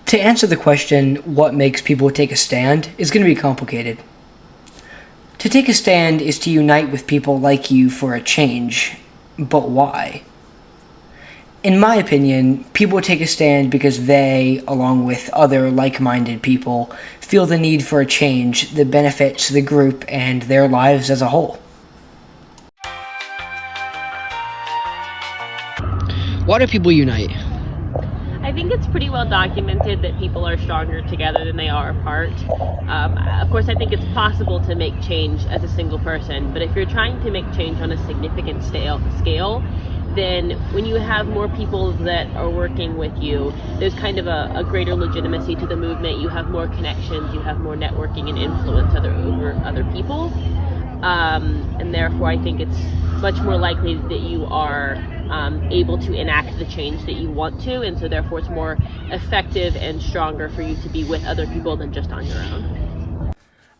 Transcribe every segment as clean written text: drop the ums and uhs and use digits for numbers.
To answer the question, what makes people take a stand, is going to be complicated. To take a stand is to unite with people like you for a change. But why? In my opinion, people take a stand because they, along with other like-minded people, feel the need for a change that benefits the group and their lives as a whole. Why do people unite? I think it's pretty well documented that people are stronger together than they are apart. Of course, I think it's possible to make change as a single person, but if you're trying to make change on a significant scale, then when you have more people that are working with you, there's kind of a greater legitimacy to the movement. You have more connections, you have more networking and influence over other people. And therefore, I think it's much more likely that you are able to enact the change that you want to, and so therefore it's more effective and stronger for you to be with other people than just on your own.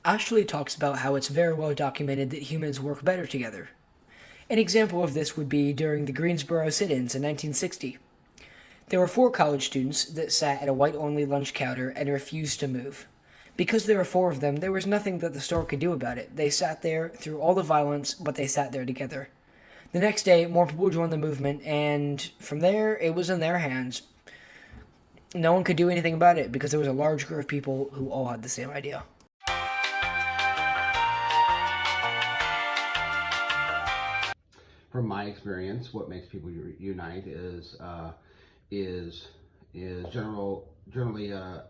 Ashley talks about how it's very well documented that humans work better together. An example of this would be during the Greensboro sit-ins in 1960. There were 4 college students that sat at a white-only lunch counter and refused to move. Because there were 4 of them, there was nothing that the store could do about it. They sat there through all the violence, but they sat there together. The next day, more people joined the movement, and from there, it was in their hands. No one could do anything about it because there was a large group of people who all had the same idea. From my experience, what makes people unite is generally a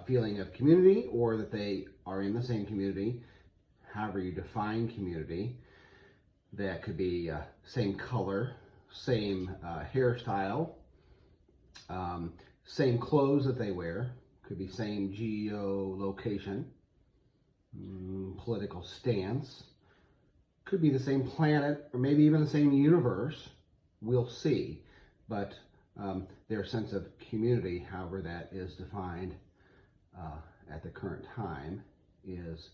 feeling of community, or that they are in the same community. However you define community, that could be same color, same hairstyle, same clothes that they wear, could be same geolocation, political stance, could be the same planet, or maybe even the same universe. We'll see. But their sense of community, however that is defined at the current time, is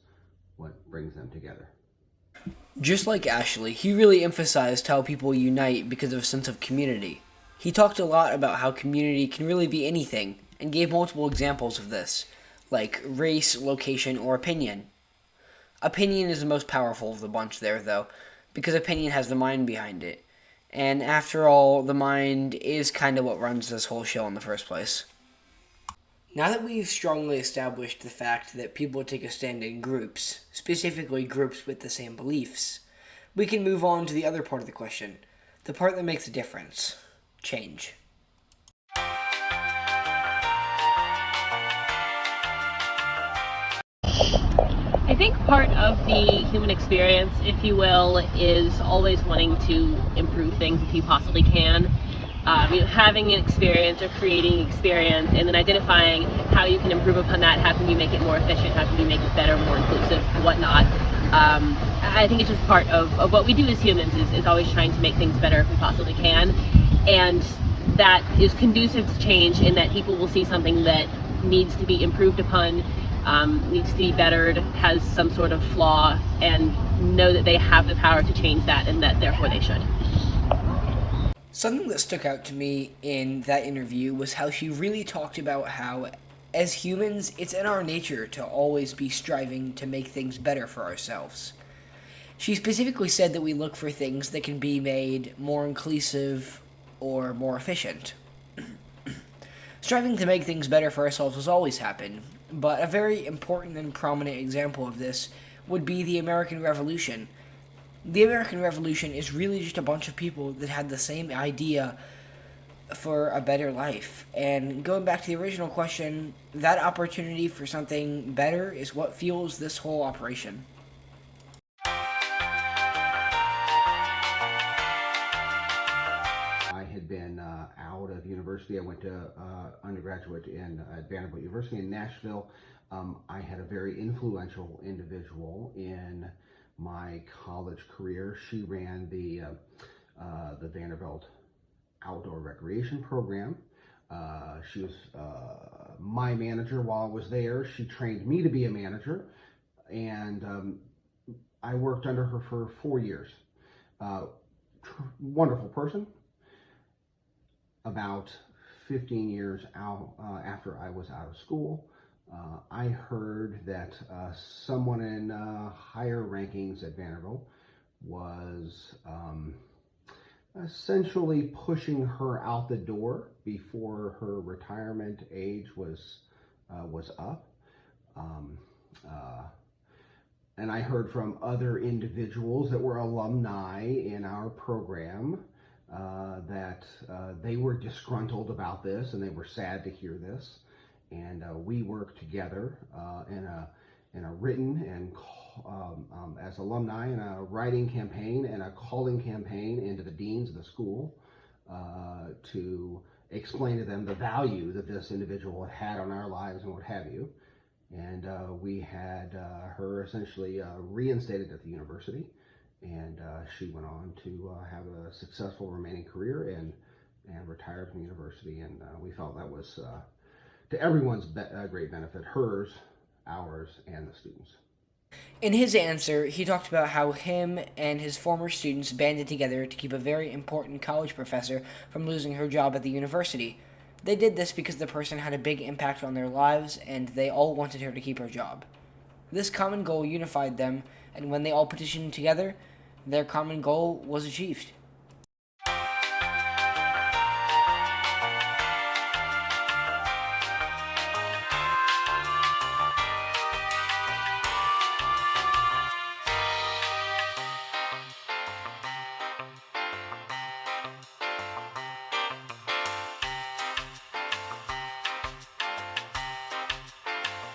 what brings them together. Just like Ashley, he really emphasized how people unite because of a sense of community. He talked a lot about how community can really be anything, and gave multiple examples of this, like race, location, or opinion. Opinion is the most powerful of the bunch there, though, because opinion has the mind behind it. And after all, the mind is kind of what runs this whole show in the first place. Now that we've strongly established the fact that people take a stand in groups, specifically groups with the same beliefs, we can move on to the other part of the question, the part that makes a difference: change. I think part of the human experience, if you will, is always wanting to improve things if you possibly can. Having an experience or creating experience and then identifying how you can improve upon that, how can you make it more efficient, how can you make it better, more inclusive, whatnot. I think it's just part of what we do as humans is always trying to make things better if we possibly can. And that is conducive to change in that people will see something that needs to be improved upon, needs to be bettered, has some sort of flaw, and know that they have the power to change that and that therefore they should. Something that stuck out to me in that interview was how she really talked about how, as humans, it's in our nature to always be striving to make things better for ourselves. She specifically said that we look for things that can be made more inclusive or more efficient. Striving to make things better for ourselves has always happened, but a very important and prominent example of this would be the American Revolution. The American Revolution is really just a bunch of people that had the same idea for a better life. And going back to the original question, that opportunity for something better is what fuels this whole operation. I had been out of university. I went to undergraduate at Vanderbilt University in Nashville. I had a very influential individual in my college career. She ran the Vanderbilt Outdoor Recreation Program. She was my manager while I was there. She trained me to be a manager, and I worked under her for 4 years. Wonderful person. About 15 years out after I was out of school, I heard that someone in higher rankings at Vanderbilt was essentially pushing her out the door before her retirement age was up. Um, and I heard from other individuals that were alumni in our program that they were disgruntled about this and they were sad to hear this. And we worked together in a written and as alumni in a writing campaign and a calling campaign into the deans of the school to explain to them the value that this individual had on our lives and what have you. And we had her essentially reinstated at the university, and she went on to have a successful remaining career and retired from the university. And we felt that was to everyone's great benefit, hers, ours, and the students. In his answer, he talked about how him and his former students banded together to keep a very important college professor from losing her job at the university. They did this because the person had a big impact on their lives, and they all wanted her to keep her job. This common goal unified them, and when they all petitioned together, their common goal was achieved.